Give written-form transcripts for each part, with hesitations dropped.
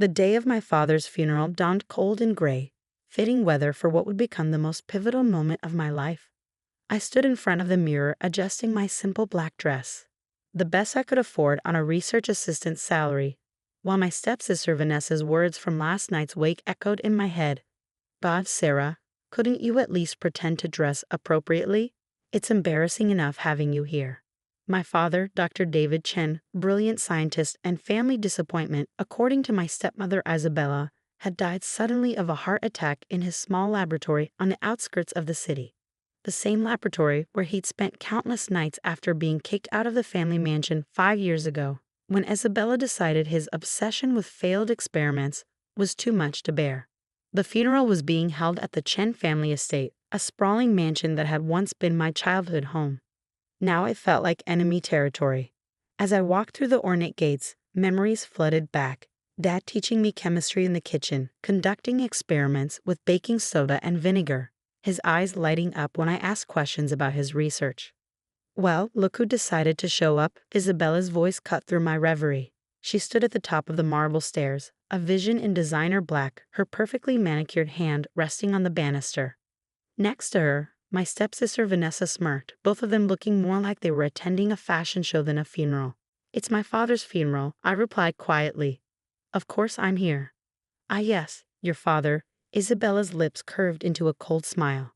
The day of my father's funeral dawned cold and gray, fitting weather for what would become the most pivotal moment of my life. I stood in front of the mirror adjusting my simple black dress, the best I could afford on a research assistant's salary, while my stepsister Vanessa's words from last night's wake echoed in my head. "God, Sarah, couldn't you at least pretend to dress appropriately? It's embarrassing enough having you here." My father, Dr. David Chen, brilliant scientist and family disappointment, according to my stepmother Isabella, had died suddenly of a heart attack in his small laboratory on the outskirts of the city. The same laboratory where he'd spent countless nights after being kicked out of the family mansion 5 years ago, when Isabella decided his obsession with failed experiments was too much to bear. The funeral was being held at the Chen family estate, a sprawling mansion that had once been my childhood home. Now it felt like enemy territory. As I walked through the ornate gates, memories flooded back. Dad teaching me chemistry in the kitchen, conducting experiments with baking soda and vinegar, his eyes lighting up when I asked questions about his research. "Well, look who decided to show up," Isabella's voice cut through my reverie. She stood at the top of the marble stairs, a vision in designer black, her perfectly manicured hand resting on the banister. Next to her, my stepsister Vanessa smirked, both of them looking more like they were attending a fashion show than a funeral. "It's my father's funeral," I replied quietly. "Of course I'm here." "Ah yes, your father." Isabella's lips curved into a cold smile.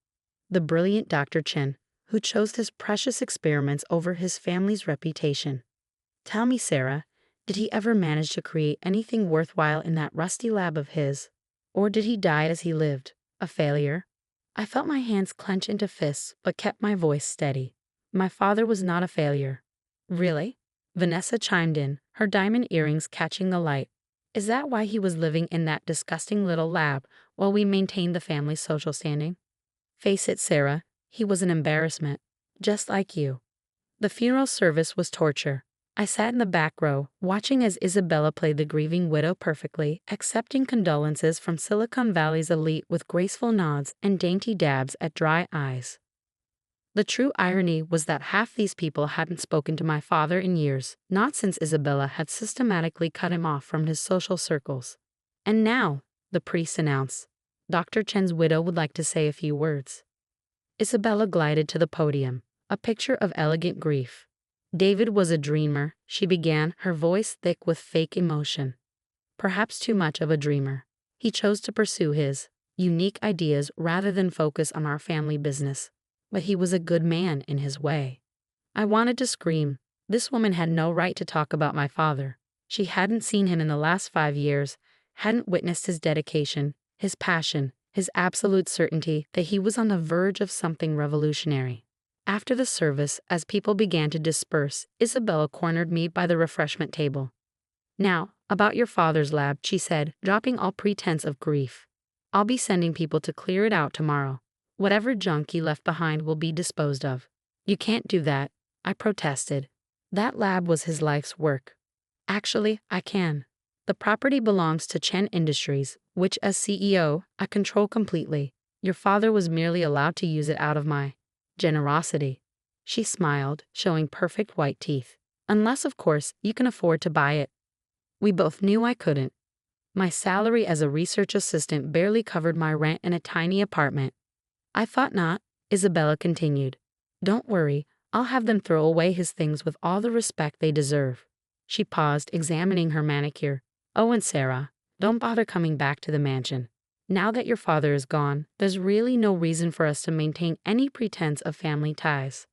"The brilliant Dr. Chen, who chose his precious experiments over his family's reputation. Tell me, Sarah, did he ever manage to create anything worthwhile in that rusty lab of his? Or did he die as he lived, a failure?" I felt my hands clench into fists, but kept my voice steady. "My father was not a failure." "Really?" Vanessa chimed in, her diamond earrings catching the light. "Is that why he was living in that disgusting little lab while we maintained the family's social standing?" "Face it, Sarah, he was an embarrassment, just like you." The funeral service was torture. I sat in the back row, watching as Isabella played the grieving widow perfectly, accepting condolences from Silicon Valley's elite with graceful nods and dainty dabs at dry eyes. The true irony was that half these people hadn't spoken to my father in years, not since Isabella had systematically cut him off from his social circles. "And now," the priest announced, "Dr. Chen's widow would like to say a few words." Isabella glided to the podium, a picture of elegant grief. "David was a dreamer," she began, her voice thick with fake emotion. "Perhaps too much of a dreamer. He chose to pursue his unique ideas rather than focus on our family business. But he was a good man in his way." I wanted to scream. This woman had no right to talk about my father. She hadn't seen him in the last 5 years, hadn't witnessed his dedication, his passion, his absolute certainty that he was on the verge of something revolutionary. After the service, as people began to disperse, Isabella cornered me by the refreshment table. "Now, about your father's lab," she said, dropping all pretense of grief. "I'll be sending people to clear it out tomorrow. Whatever junk he left behind will be disposed of." "You can't do that," I protested. "That lab was his life's work." "Actually, I can. The property belongs to Chen Industries, which as CEO, I control completely. Your father was merely allowed to use it out of my generosity." She smiled, showing perfect white teeth. "Unless, of course, you can afford to buy it." We both knew I couldn't. My salary as a research assistant barely covered my rent in a tiny apartment. "I thought not," Isabella continued. "Don't worry, I'll have them throw away his things with all the respect they deserve." She paused, examining her manicure. "Oh, and Sarah, don't bother coming back to the mansion. Now that your father is gone, there's really no reason for us to maintain any pretense of family ties."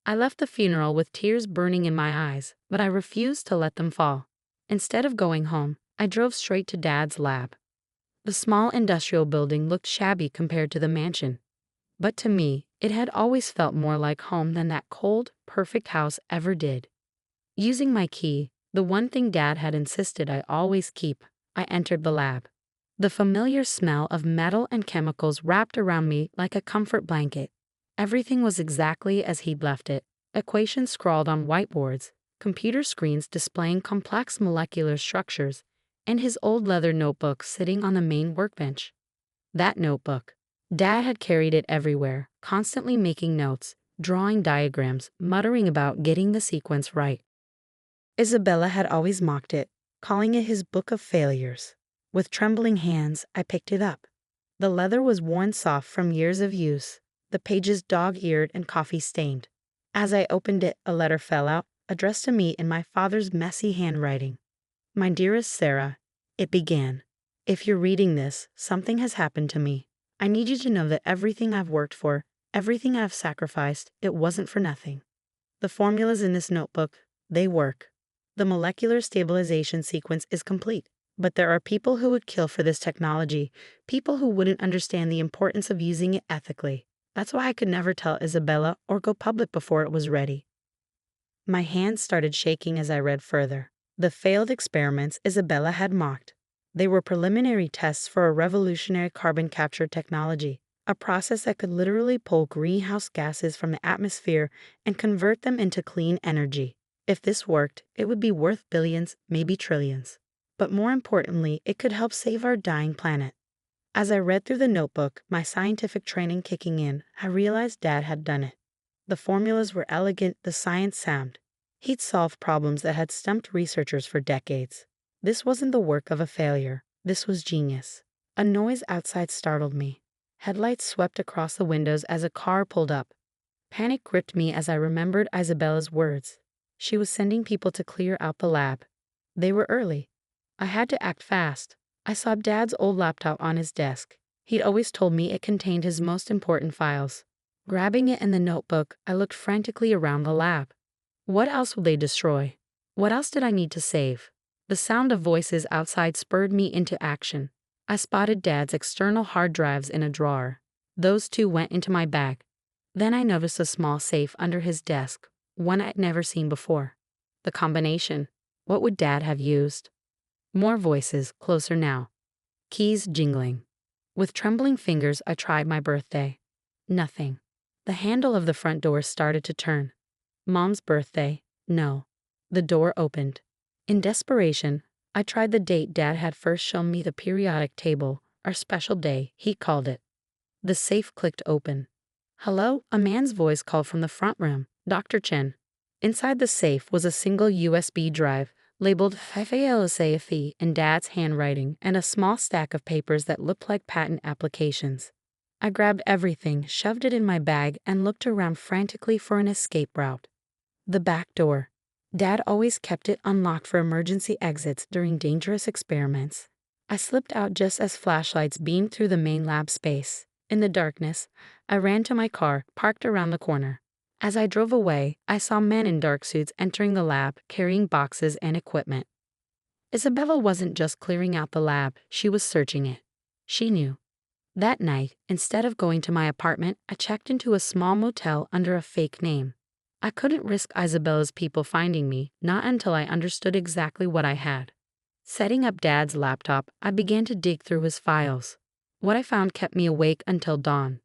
I left the funeral with tears burning in my eyes, but I refused to let them fall. Instead of going home, I drove straight to Dad's lab. The small industrial building looked shabby compared to the mansion. But to me, it had always felt more like home than that cold, perfect house ever did. Using my key, the one thing Dad had insisted I always keep, I entered the lab. The familiar smell of metal and chemicals wrapped around me like a comfort blanket. Everything was exactly as he'd left it. Equations scrawled on whiteboards, computer screens displaying complex molecular structures, and his old leather notebook sitting on the main workbench. That notebook. Dad had carried it everywhere, constantly making notes, drawing diagrams, muttering about getting the sequence right. Isabella had always mocked it, calling it his book of failures. With trembling hands, I picked it up. The leather was worn soft from years of use, the pages dog-eared and coffee-stained. As I opened it, a letter fell out, addressed to me in my father's messy handwriting. My dearest Sarah, it began. If you're reading this, something has happened to me. I need you to know that everything I've worked for, everything I've sacrificed, it wasn't for nothing. The formulas in this notebook, they work. The molecular stabilization sequence is complete. But there are people who would kill for this technology, people who wouldn't understand the importance of using it ethically. That's why I could never tell Isabella or go public before it was ready. My hands started shaking as I read further. The failed experiments Isabella had mocked. They were preliminary tests for a revolutionary carbon capture technology, a process that could literally pull greenhouse gases from the atmosphere and convert them into clean energy. If this worked, it would be worth billions, maybe trillions. But more importantly, it could help save our dying planet. As I read through the notebook, my scientific training kicking in, I realized Dad had done it. The formulas were elegant, the science sound. He'd solved problems that had stumped researchers for decades. This wasn't the work of a failure. This was genius. A noise outside startled me. Headlights swept across the windows as a car pulled up. Panic gripped me as I remembered Isabella's words. She was sending people to clear out the lab. They were early. I had to act fast. I saw Dad's old laptop on his desk. He'd always told me it contained his most important files. Grabbing it and the notebook, I looked frantically around the lab. What else would they destroy? What else did I need to save? The sound of voices outside spurred me into action. I spotted Dad's external hard drives in a drawer. Those two went into my bag. Then I noticed a small safe under his desk, one I'd never seen before. The combination. What would Dad have used? More voices, closer now. Keys jingling. With trembling fingers, I tried my birthday. Nothing. The handle of the front door started to turn. Mom's birthday? No. The door opened. In desperation, I tried the date Dad had first shown me, the periodic table, our special day, he called it. The safe clicked open. Hello? A man's voice called from the front room. Dr. Chen. Inside the safe was a single USB drive, labeled FALSAFE in Dad's handwriting, and a small stack of papers that looked like patent applications. I grabbed everything, shoved it in my bag, and looked around frantically for an escape route. The back door. Dad always kept it unlocked for emergency exits during dangerous experiments. I slipped out just as flashlights beamed through the main lab space. In the darkness, I ran to my car, parked around the corner. As I drove away, I saw men in dark suits entering the lab, carrying boxes and equipment. Isabella wasn't just clearing out the lab, she was searching it. She knew. That night, instead of going to my apartment, I checked into a small motel under a fake name. I couldn't risk Isabella's people finding me, not until I understood exactly what I had. Setting up Dad's laptop, I began to dig through his files. What I found kept me awake until dawn.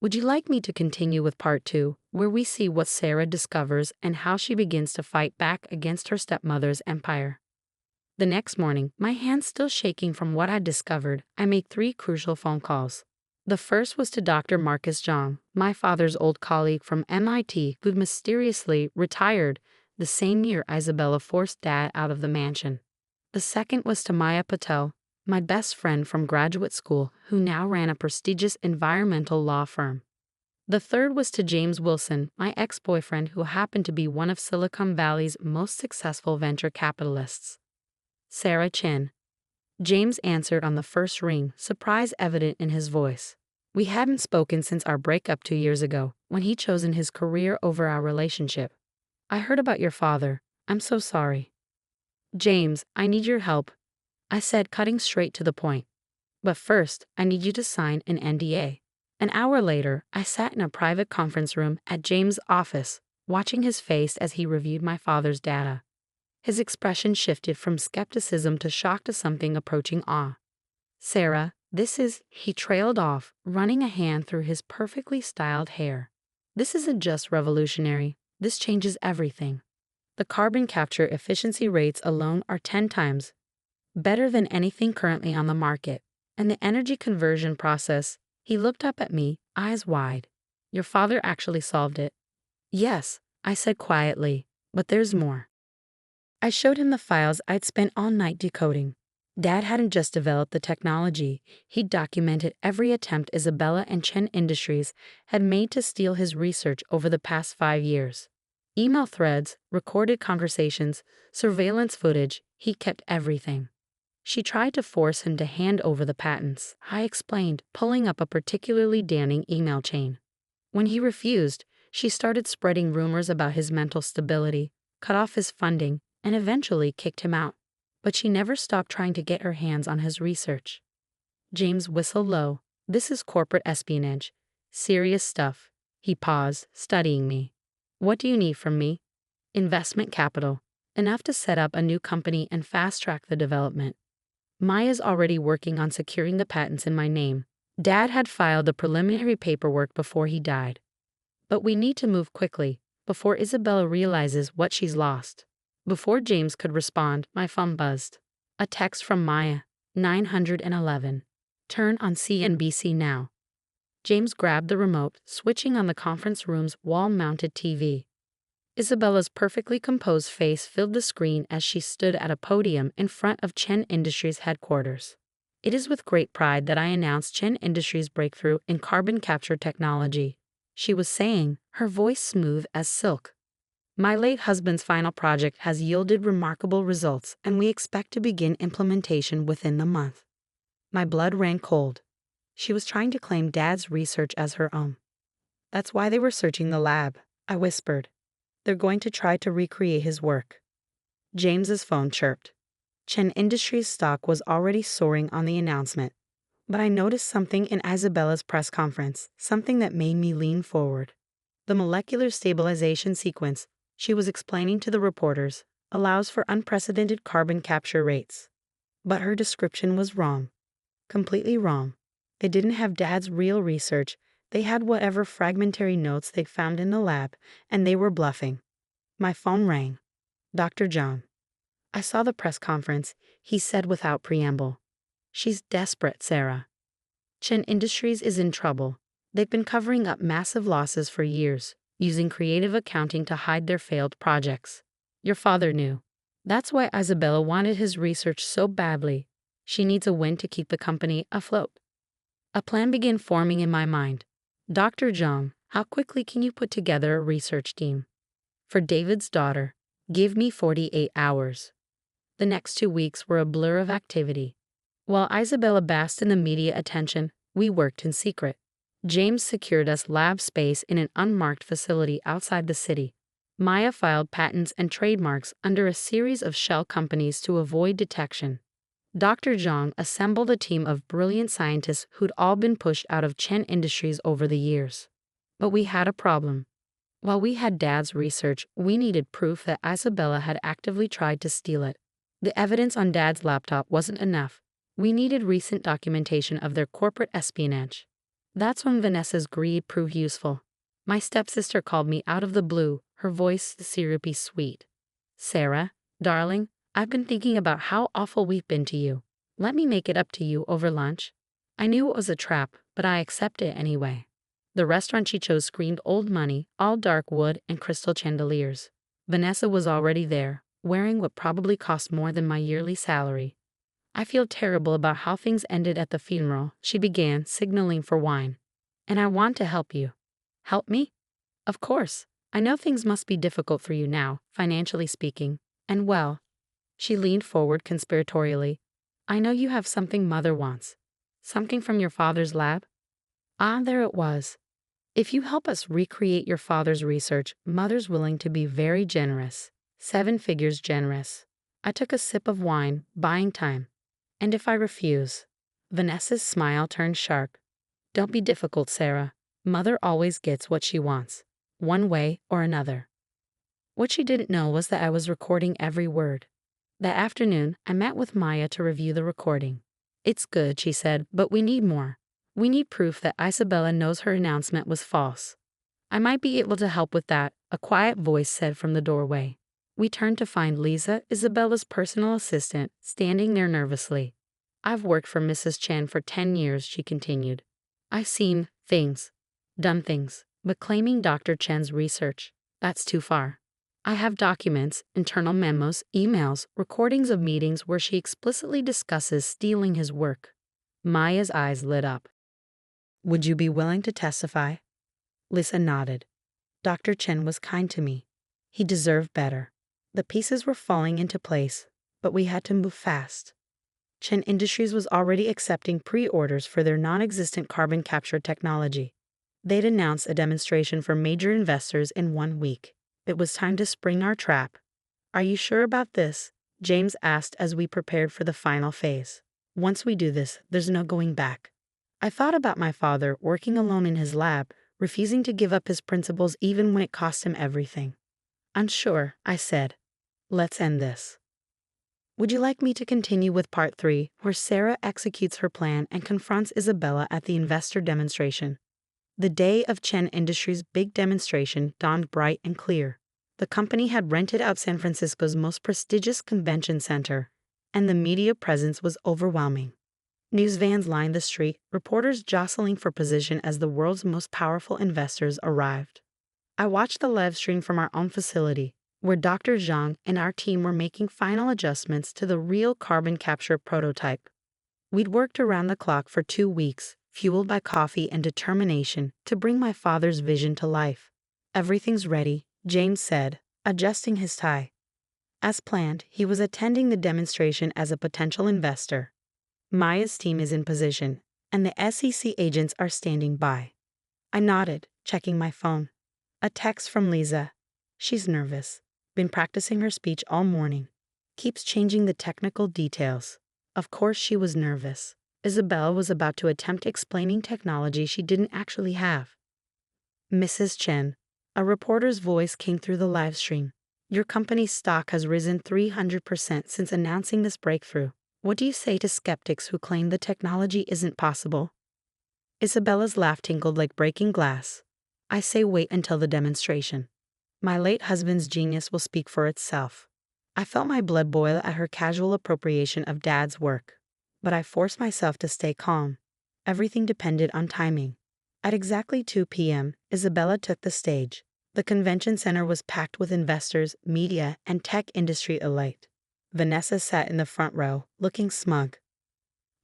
Would you like me to continue with part 2, where we see what Sarah discovers and how she begins to fight back against her stepmother's empire? The next morning, my hands still shaking from what I discovered, I made 3 crucial phone calls. The first was to Dr. Marcus Zhang, my father's old colleague from MIT who'd mysteriously retired the same year Isabella forced Dad out of the mansion. The second was to Maya Patel, my best friend from graduate school who now ran a prestigious environmental law firm. The third was to James Wilson, my ex-boyfriend who happened to be one of Silicon Valley's most successful venture capitalists. Sarah Chen. James answered on the first ring, surprise evident in his voice. We hadn't spoken since our breakup 2 years ago, when he'd chosen his career over our relationship. I heard about your father. I'm so sorry. James, I need your help, I said, cutting straight to the point. But first, I need you to sign an NDA. An hour later, I sat in a private conference room at James' office, watching his face as he reviewed my father's data. His expression shifted from skepticism to shock to something approaching awe. Sarah, he trailed off, running a hand through his perfectly styled hair. This isn't just revolutionary, this changes everything. The carbon capture efficiency rates alone are 10 times better than anything currently on the market. And the energy conversion process, he looked up at me, eyes wide. Your father actually solved it. Yes, I said quietly, but there's more. I showed him the files I'd spent all night decoding. Dad hadn't just developed the technology, he'd documented every attempt Isabella and Chen Industries had made to steal his research over the past 5 years. Email threads, recorded conversations, surveillance footage, he kept everything. She tried to force him to hand over the patents, I explained, pulling up a particularly damning email chain. When he refused, she started spreading rumors about his mental stability, cut off his funding, and eventually kicked him out. But she never stopped trying to get her hands on his research. James whistled low. This is corporate espionage. Serious stuff. He paused, studying me. What do you need from me? Investment capital. Enough to set up a new company and fast-track the development. Maya's already working on securing the patents in my name. Dad had filed the preliminary paperwork before he died. But we need to move quickly, before Isabella realizes what she's lost. Before James could respond, my phone buzzed. A text from Maya, 911. Turn on CNBC now. James grabbed the remote, switching on the conference room's wall-mounted TV. Isabella's perfectly composed face filled the screen as she stood at a podium in front of Chen Industries headquarters. It is with great pride that I announce Chen Industries' breakthrough in carbon capture technology, she was saying, her voice smooth as silk. My late husband's final project has yielded remarkable results, and we expect to begin implementation within the month. My blood ran cold. She was trying to claim Dad's research as her own. That's why they were searching the lab, I whispered. They're going to try to recreate his work. James's phone chirped. Chen Industries' stock was already soaring on the announcement, but I noticed something in Isabella's press conference, something that made me lean forward. The molecular stabilization sequence, she was explaining to the reporters, allows for unprecedented carbon capture rates. But her description was wrong. Completely wrong. They didn't have Dad's real research. They had whatever fragmentary notes they found in the lab, and they were bluffing. My phone rang. Dr. John. I saw the press conference, he said without preamble. She's desperate, Sarah. Chen Industries is in trouble. They've been covering up massive losses for years, using creative accounting to hide their failed projects. Your father knew. That's why Isabella wanted his research so badly. She needs a win to keep the company afloat. A plan began forming in my mind. Dr. Zhang, how quickly can you put together a research team? For David's daughter, give me 48 hours. The next 2 weeks were a blur of activity. While Isabella basked in the media attention, we worked in secret. James secured us lab space in an unmarked facility outside the city. Maya filed patents and trademarks under a series of shell companies to avoid detection. Dr. Zhang assembled a team of brilliant scientists who'd all been pushed out of Chen Industries over the years. But we had a problem. While we had Dad's research, we needed proof that Isabella had actively tried to steal it. The evidence on Dad's laptop wasn't enough. We needed recent documentation of their corporate espionage. That's when Vanessa's greed proved useful. My stepsister called me out of the blue, her voice syrupy sweet. Sarah, darling, I've been thinking about how awful we've been to you. Let me make it up to you over lunch. I knew it was a trap, but I accepted it anyway. The restaurant she chose screamed old money, all dark wood and crystal chandeliers. Vanessa was already there, wearing what probably cost more than my yearly salary. I feel terrible about how things ended at the funeral, she began, signaling for wine. And I want to help you. Help me? Of course. I know things must be difficult for you now, financially speaking. And well, she leaned forward conspiratorially. I know you have something Mother wants. Something from your father's lab? Ah, there it was. If you help us recreate your father's research, Mother's willing to be very generous. 7 figures generous. I took a sip of wine, buying time. And if I refuse? Vanessa's smile turned sharp. Don't be difficult, Sarah. Mother always gets what she wants, one way or another. What she didn't know was that I was recording every word. That afternoon, I met with Maya to review the recording. It's good, she said, but we need more. We need proof that Isabella knows her announcement was false. I might be able to help with that, a quiet voice said from the doorway. We turned to find Lisa, Isabella's personal assistant, standing there nervously. I've worked for Mrs. Chen for 10 years, she continued. I've seen things, done things, but claiming Dr. Chen's research, that's too far. I have documents, internal memos, emails, recordings of meetings where she explicitly discusses stealing his work. Maya's eyes lit up. Would you be willing to testify? Lisa nodded. Dr. Chen was kind to me. He deserved better. The pieces were falling into place, but we had to move fast. Chen Industries was already accepting pre-orders for their non-existent carbon capture technology. They'd announced a demonstration for major investors in 1 week. It was time to spring our trap. Are you sure about this? James asked as we prepared for the final phase. Once we do this, there's no going back. I thought about my father working alone in his lab, refusing to give up his principles even when it cost him everything. Unsure, I said. Let's end this. Would you like me to continue with part 3, where Sarah executes her plan and confronts Isabella at the investor demonstration? The day of Chen Industries' big demonstration dawned bright and clear. The company had rented out San Francisco's most prestigious convention center, and the media presence was overwhelming. News vans lined the street, reporters jostling for position as the world's most powerful investors arrived. I watched the live stream from our own facility, where Dr. Zhang and our team were making final adjustments to the real carbon capture prototype. We'd worked around the clock for 2 weeks, fueled by coffee and determination to bring my father's vision to life. Everything's ready, James said, adjusting his tie. As planned, he was attending the demonstration as a potential investor. Maya's team is in position, and the SEC agents are standing by. I nodded, checking my phone. A text from Lisa. She's nervous. Been practicing her speech all morning. Keeps changing the technical details. Of course she was nervous. Isabella was about to attempt explaining technology she didn't actually have. Mrs. Chen, a reporter's voice came through the live stream. Your company's stock has risen 300% since announcing this breakthrough. What do you say to skeptics who claim the technology isn't possible? Isabella's laugh tinkled like breaking glass. I say wait until the demonstration. My late husband's genius will speak for itself. I felt my blood boil at her casual appropriation of Dad's work. But I forced myself to stay calm. Everything depended on timing. At exactly 2 p.m., Isabella took the stage. The convention center was packed with investors, media, and tech industry elite. Vanessa sat in the front row, looking smug.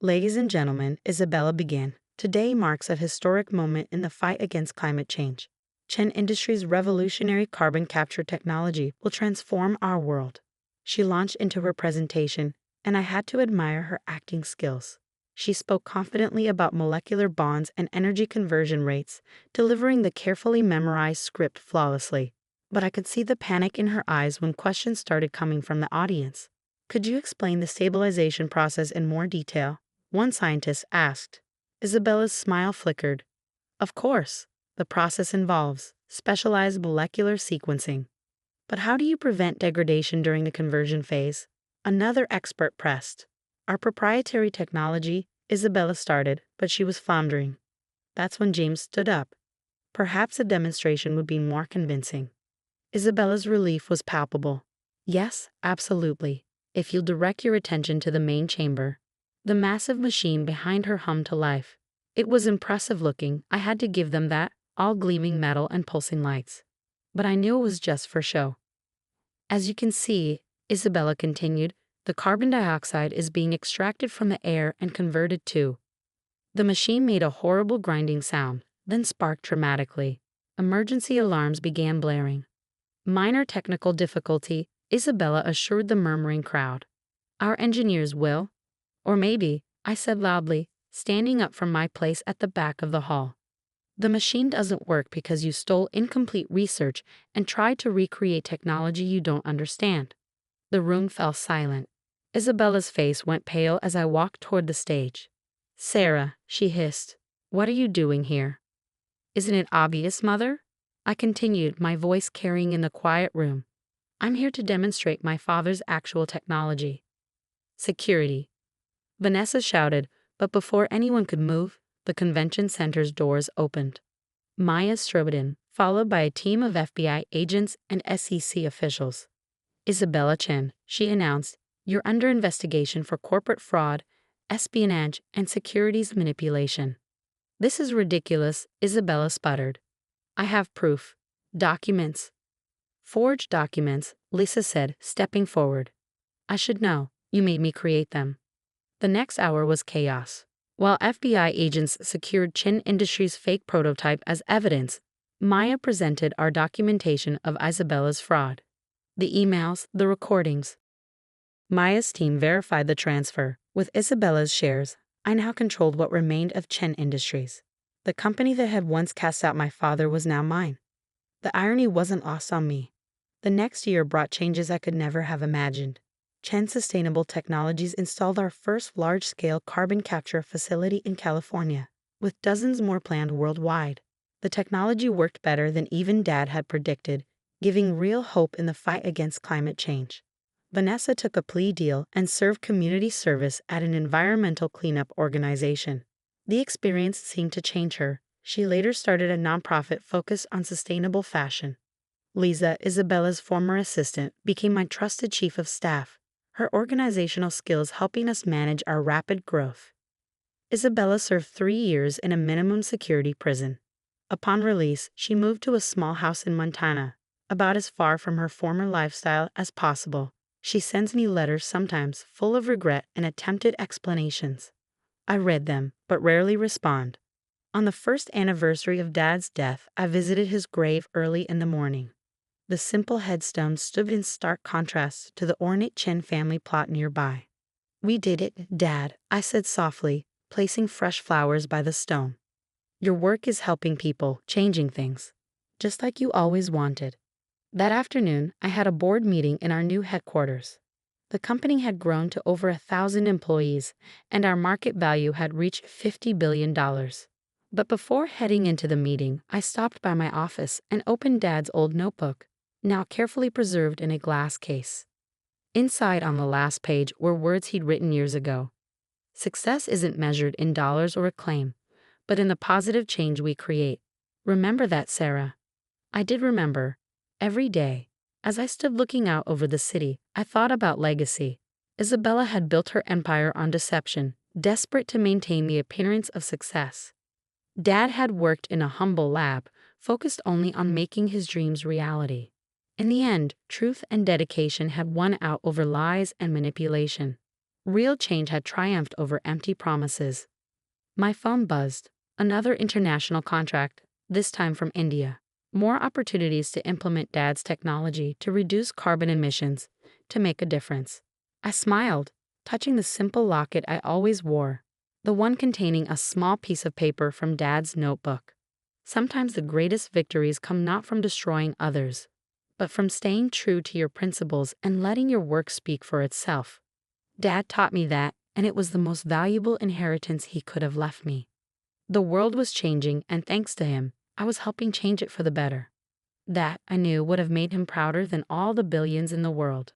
Ladies and gentlemen, Isabella began. Today marks a historic moment in the fight against climate change. Chen Industries' revolutionary carbon capture technology will transform our world. She launched into her presentation, and I had to admire her acting skills. She spoke confidently about molecular bonds and energy conversion rates, delivering the carefully memorized script flawlessly. But I could see the panic in her eyes when questions started coming from the audience. Could you explain the stabilization process in more detail? One scientist asked. Isabella's smile flickered. Of course, the process involves specialized molecular sequencing. But how do you prevent degradation during the conversion phase? Another expert pressed. Our proprietary technology, Isabella started, but she was floundering. That's when James stood up. Perhaps a demonstration would be more convincing. Isabella's relief was palpable. Yes, absolutely. If you'll direct your attention to the main chamber. The massive machine behind her hummed to life. It was impressive looking. I had to give them that, all gleaming metal and pulsing lights. But I knew it was just for show. As you can see, Isabella continued, the carbon dioxide is being extracted from the air and converted to. The machine made a horrible grinding sound, then sparked dramatically. Emergency alarms began blaring. Minor technical difficulty, Isabella assured the murmuring crowd. Our engineers will. Or maybe, I said loudly, standing up from my place at the back of the hall. The machine doesn't work because you stole incomplete research and tried to recreate technology you don't understand. The room fell silent. Isabella's face went pale as I walked toward the stage. Sarah, she hissed, what are you doing here? Isn't it obvious, Mother? I continued, my voice carrying in the quiet room. I'm here to demonstrate my father's actual technology. Security. Vanessa shouted, but before anyone could move, the convention center's doors opened. Maya strode in, followed by a team of FBI agents and SEC officials. Isabella Chen, she announced, you're under investigation for corporate fraud, espionage, and securities manipulation. This is ridiculous, Isabella sputtered. I have proof. Documents. Forged documents, Lisa said, stepping forward. I should know. You made me create them. The next hour was chaos. While FBI agents secured Chin Industries' fake prototype as evidence, Maya presented our documentation of Isabella's fraud. The emails, the recordings. Maya's team verified the transfer. With Isabella's shares, I now controlled what remained of Chen Industries. The company that had once cast out my father was now mine. The irony wasn't lost on me. The next year brought changes I could never have imagined. Chen Sustainable Technologies installed our first large-scale carbon capture facility in California, with dozens more planned worldwide. The technology worked better than even Dad had predicted, giving real hope in the fight against climate change. Vanessa took a plea deal and served community service at an environmental cleanup organization. The experience seemed to change her. She later started a nonprofit focused on sustainable fashion. Lisa, Isabella's former assistant, became my trusted chief of staff, her organizational skills helping us manage our rapid growth. Isabella served 3 years in a minimum security prison. Upon release, she moved to a small house in Montana, about as far from her former lifestyle as possible. She sends me letters sometimes full of regret and attempted explanations. I read them, but rarely respond. On the first anniversary of Dad's death, I visited his grave early in the morning. The simple headstone stood in stark contrast to the ornate Chen family plot nearby. We did it, Dad, I said softly, placing fresh flowers by the stone. Your work is helping people, changing things, just like you always wanted. That afternoon, I had a board meeting in our new headquarters. The company had grown to over 1,000 employees, and our market value had reached $50 billion. But before heading into the meeting, I stopped by my office and opened Dad's old notebook, now carefully preserved in a glass case. Inside on the last page were words he'd written years ago. Success isn't measured in dollars or acclaim, but in the positive change we create. Remember that, Sarah. I did remember. Every day, as I stood looking out over the city, I thought about legacy. Isabella had built her empire on deception, desperate to maintain the appearance of success. Dad had worked in a humble lab, focused only on making his dreams reality. In the end, truth and dedication had won out over lies and manipulation. Real change had triumphed over empty promises. My phone buzzed. Another international contract, this time from India. More opportunities to implement Dad's technology to reduce carbon emissions, to make a difference. I smiled, touching the simple locket I always wore, the one containing a small piece of paper from Dad's notebook. Sometimes the greatest victories come not from destroying others, but from staying true to your principles and letting your work speak for itself. Dad taught me that, and it was the most valuable inheritance he could have left me. The world was changing, and thanks to him, I was helping change it for the better. That, I knew, would have made him prouder than all the billions in the world.